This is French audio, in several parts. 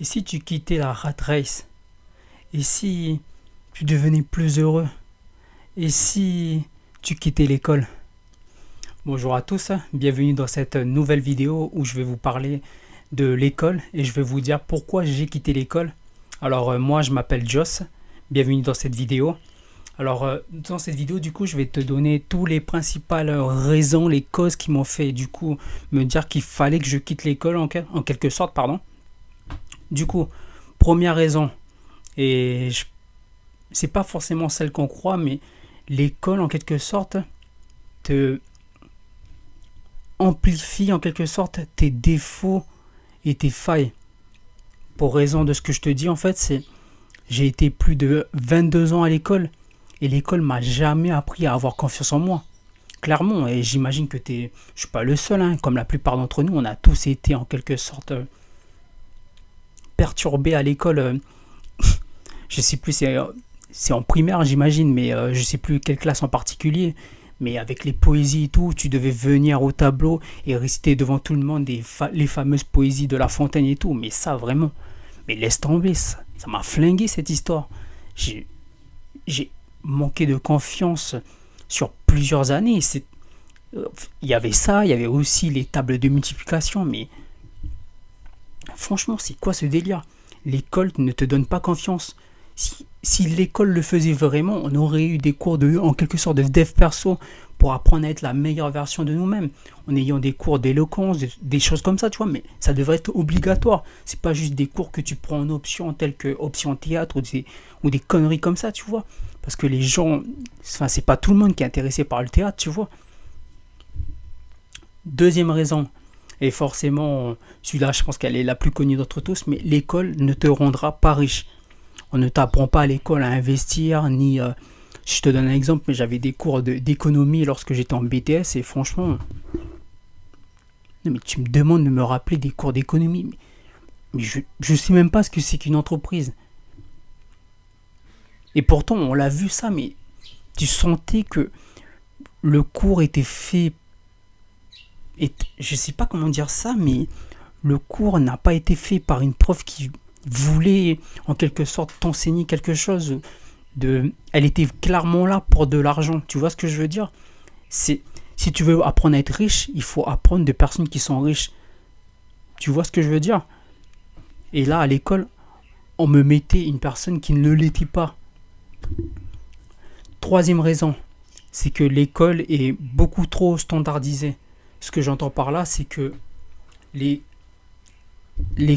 Et si tu quittais la rat race? Et si tu devenais plus heureux? Et si tu quittais l'école? Bonjour à tous, bienvenue dans cette nouvelle vidéo où je vais vous parler de l'école et je vais vous dire pourquoi j'ai quitté l'école. Alors moi je m'appelle Joss, bienvenue dans cette vidéo. Alors dans cette vidéo du coup je vais te donner tous les principales raisons, les causes qui m'ont fait du coup me dire qu'il fallait que je quitte l'école en quelque sorte, pardon. Du coup, première raison, et c'est pas forcément celle qu'on croit, mais l'école en quelque sorte te amplifie en quelque sorte tes défauts et tes failles. Pour raison de ce que je te dis en fait, c'est j'ai été plus de 22 ans à l'école et l'école m'a jamais appris à avoir confiance en moi. Clairement, et j'imagine que je suis pas le seul, hein, comme la plupart d'entre nous, on a tous été en quelque sorte perturbés à l'école. Je sais plus, c'est en primaire j'imagine, mais je sais plus quelle classe en particulier. Mais avec les poésies et tout, tu devais venir au tableau et réciter devant tout le monde les fameuses poésies de La Fontaine et tout. Mais ça, vraiment, mais laisse tomber, ça m'a flingué cette histoire. J'ai manqué de confiance sur plusieurs années. Il y avait ça, il y avait aussi les tables de multiplication, mais franchement, c'est quoi ce délire? L'école ne te donne pas confiance. Si l'école le faisait vraiment, on aurait eu des cours en quelque sorte de dev perso pour apprendre à être la meilleure version de nous-mêmes, en ayant des cours d'éloquence, des choses comme ça, tu vois, mais ça devrait être obligatoire. C'est pas juste des cours que tu prends en option, telles que option théâtre ou des conneries comme ça, tu vois. Parce que les gens, enfin, c'est pas tout le monde qui est intéressé par le théâtre, tu vois. Deuxième raison, et forcément, celui-là, je pense qu'elle est la plus connue d'entre tous, mais l'école ne te rendra pas riche. On ne t'apprend pas à l'école à investir, ni... je te donne un exemple, mais j'avais des cours d'économie lorsque j'étais en BTS, et franchement... Non, mais tu me demandes de me rappeler des cours d'économie, mais je ne sais même pas ce que c'est qu'une entreprise. Et pourtant, on l'a vu ça, mais tu sentais que le cours était fait... Et je sais pas comment dire ça, mais le cours n'a pas été fait par une prof qui voulait en quelque sorte t'enseigner quelque chose. Elle était clairement là pour de l'argent. Tu vois ce que je veux dire? Si tu veux apprendre à être riche, il faut apprendre de personnes qui sont riches. Tu vois ce que je veux dire? Et là, à l'école, on me mettait une personne qui ne l'était pas. Troisième raison, c'est que l'école est beaucoup trop standardisée. Ce que j'entends par là, c'est que les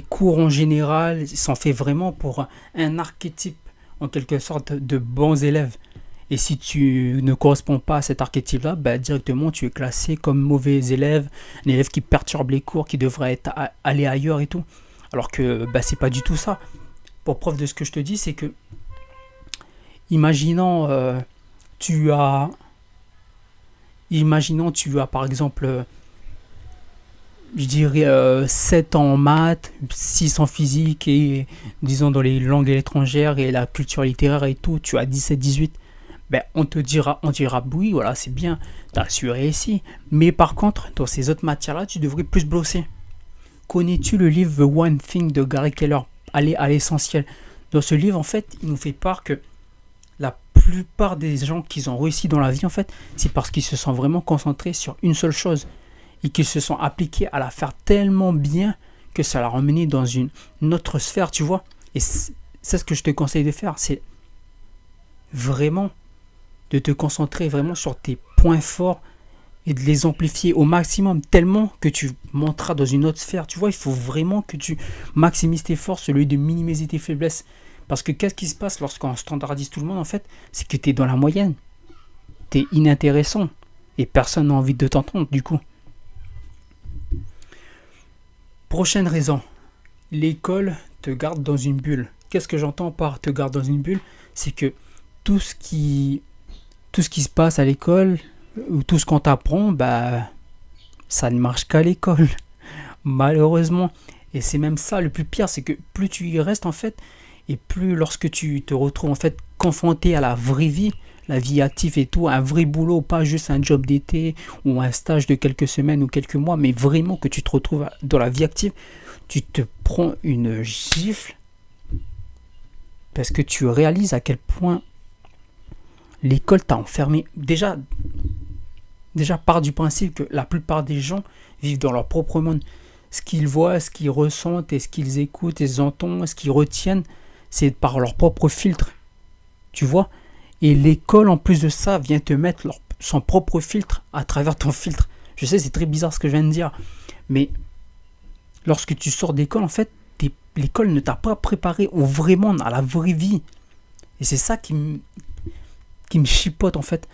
cours en général sont faits vraiment pour un archétype, en quelque sorte, de bons élèves. Et si tu ne corresponds pas à cet archétype-là, bah, directement tu es classé comme mauvais élève, un élève qui perturbe les cours, qui devrait aller ailleurs et tout. Alors que bah, c'est pas du tout ça. Pour preuve de ce que je te dis, c'est que, imaginons tu as par exemple, je dirais 7 ans en maths, 6 en physique et disons dans les langues étrangères et la culture littéraire et tout, tu as 17-18. Ben, on dira oui, voilà, c'est bien, tu as su réussir. Mais par contre, dans ces autres matières-là, tu devrais plus bosser. Connais-tu le livre The One Thing de Gary Keller? Aller à l'essentiel. Dans ce livre, en fait, il nous fait part que la plupart des gens qui ont réussi dans la vie, en fait, c'est parce qu'ils se sont vraiment concentrés sur une seule chose et qu'ils se sont appliqués à la faire tellement bien que ça l'a emmené dans une autre sphère, tu vois. Et c'est ce que je te conseille de faire, c'est vraiment de te concentrer vraiment sur tes points forts et de les amplifier au maximum, tellement que tu monteras dans une autre sphère. Tu vois, il faut vraiment que tu maximises tes forces au lieu de minimiser tes faiblesses. Parce que qu'est-ce qui se passe lorsqu'on standardise tout le monde, en fait? C'est que tu es dans la moyenne. Tu es inintéressant. Et personne n'a envie de t'entendre, du coup. Prochaine raison. L'école te garde dans une bulle. Qu'est-ce que j'entends par te garde dans une bulle? C'est que tout ce qui se passe à l'école, ou tout ce qu'on t'apprend, bah, ça ne marche qu'à l'école. Malheureusement. Et c'est même ça le plus pire, c'est que plus tu y restes, en fait, et plus lorsque tu te retrouves en fait confronté à la vraie vie, la vie active et tout, un vrai boulot, pas juste un job d'été ou un stage de quelques semaines ou quelques mois, mais vraiment que tu te retrouves dans la vie active, tu te prends une gifle parce que tu réalises à quel point l'école t'a enfermé. Déjà, part du principe que la plupart des gens vivent dans leur propre monde. Ce qu'ils voient, ce qu'ils ressentent, et ce qu'ils écoutent, et ce qu'ils entendent, ce qu'ils retiennent, c'est par leur propre filtre. Tu vois ? Et l'école, en plus de ça, vient te mettre son propre filtre à travers ton filtre. Je sais, c'est très bizarre ce que je viens de dire. Mais lorsque tu sors d'école, en fait, l'école ne t'a pas préparé au vrai monde, à la vraie vie. Et c'est ça qui me chipote, en fait.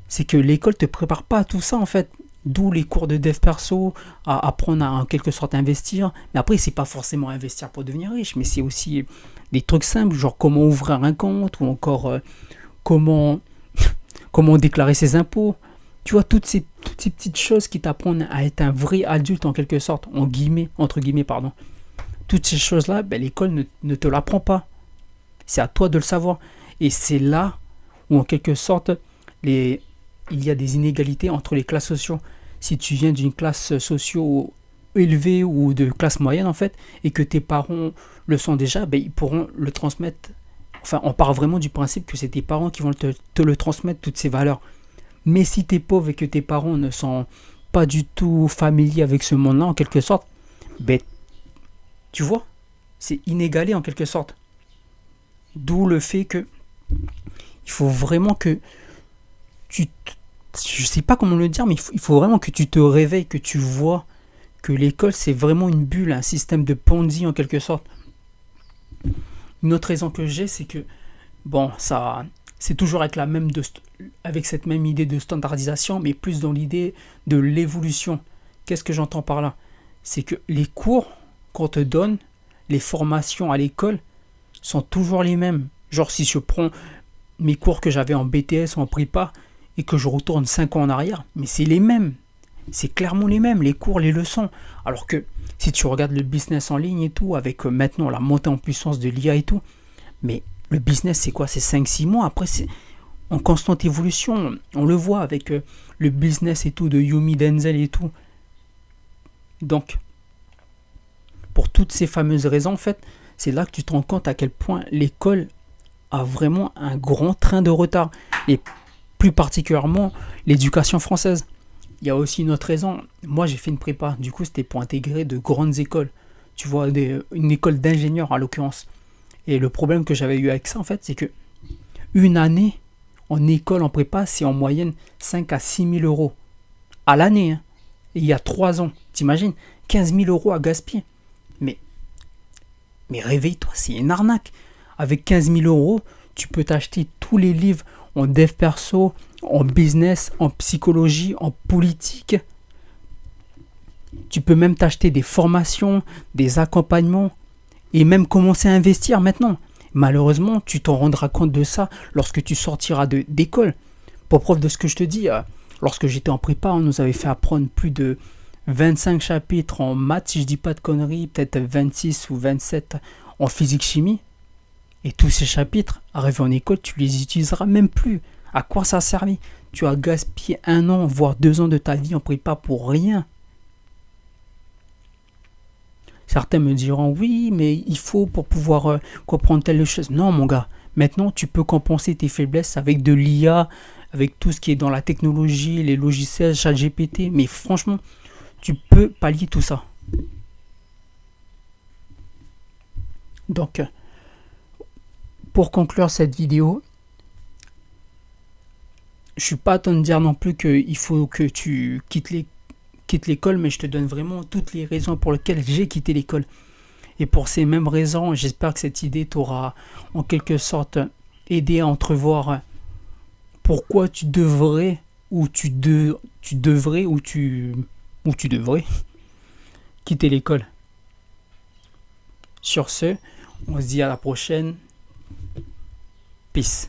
C'est que l'école te prépare pas à tout ça, en fait. D'où les cours de dev perso, à apprendre à en quelque sorte investir. Mais après, c'est pas forcément investir pour devenir riche, mais c'est aussi des trucs simples, genre comment ouvrir un compte, ou encore comment déclarer ses impôts. Tu vois, toutes ces petites choses qui t'apprennent à être un vrai adulte en quelque sorte, entre guillemets, pardon. Toutes ces choses-là, l'école ne te l'apprend pas. C'est à toi de le savoir. Et c'est là où en quelque sorte, il y a des inégalités entre les classes sociales. Si tu viens d'une classe sociale élevée ou de classe moyenne en fait, et que tes parents le sont déjà, ils pourront le transmettre. Enfin, on part vraiment du principe que c'est tes parents qui vont te le transmettre, toutes ces valeurs. Mais si tu es pauvre et que tes parents ne sont pas du tout familiers avec ce monde-là, en quelque sorte, tu vois, c'est inégalé en quelque sorte. D'où le fait que il faut vraiment que je sais pas comment le dire, mais il faut vraiment que tu te réveilles, que tu vois que l'école c'est vraiment une bulle, un système de Ponzi en quelque sorte. Une autre raison que j'ai, c'est que ça, c'est toujours avec cette même idée de standardisation, mais plus dans l'idée de l'évolution. Qu'est-ce que j'entends par là ? C'est que les cours qu'on te donne, les formations à l'école sont toujours les mêmes. Genre si je prends mes cours que j'avais en BTS ou en prépa et que je retourne 5 ans en arrière, mais c'est les mêmes. C'est clairement les mêmes, les cours, les leçons. Alors que si tu regardes le business en ligne et tout, avec maintenant la montée en puissance de l'IA et tout, mais le business c'est quoi ? C'est 5-6 mois, après c'est en constante évolution. On le voit avec le business et tout de Yumi Denzel et tout. Donc, pour toutes ces fameuses raisons, en fait, c'est là que tu te rends compte à quel point l'école a vraiment un grand train de retard. Et plus particulièrement, l'éducation française. Il y a aussi une autre raison. Moi, j'ai fait une prépa. Du coup, c'était pour intégrer de grandes écoles. Tu vois, une école d'ingénieurs, en l'occurrence. Et le problème que j'avais eu avec ça, en fait, c'est que une année en école, en prépa, c'est en moyenne 5 à 6 000 euros. À l'année, hein. Et il y a 3 ans. T'imagines 15 000 euros à gaspiller. Mais réveille-toi, c'est une arnaque. Avec 15 000 euros, tu peux t'acheter tous les livres en dev perso, en business, en psychologie, en politique. Tu peux même t'acheter des formations, des accompagnements et même commencer à investir maintenant. Malheureusement, tu t'en rendras compte de ça lorsque tu sortiras d'école. Pour preuve de ce que je te dis, lorsque j'étais en prépa, on nous avait fait apprendre plus de 25 chapitres en maths, si je dis pas de conneries, peut-être 26 ou 27 en physique-chimie. Et tous ces chapitres, arrivés en école, tu les utiliseras même plus. À quoi ça a servi ? Tu as gaspillé 1 an, voire 2 ans de ta vie en prépa pour rien. Certains me diront, oui, mais il faut pour pouvoir comprendre telle chose. Non, mon gars, maintenant, tu peux compenser tes faiblesses avec de l'IA, avec tout ce qui est dans la technologie, les logiciels, ChatGPT. Mais franchement, tu peux pallier tout ça. Donc, pour conclure cette vidéo, je suis pas à t'en dire non plus qu'il faut que tu quittes l'école, mais je te donne vraiment toutes les raisons pour lesquelles j'ai quitté l'école. Et pour ces mêmes raisons, j'espère que cette idée t'aura en quelque sorte aidé à entrevoir pourquoi tu devrais quitter l'école. Sur ce, on se dit à la prochaine. Peace.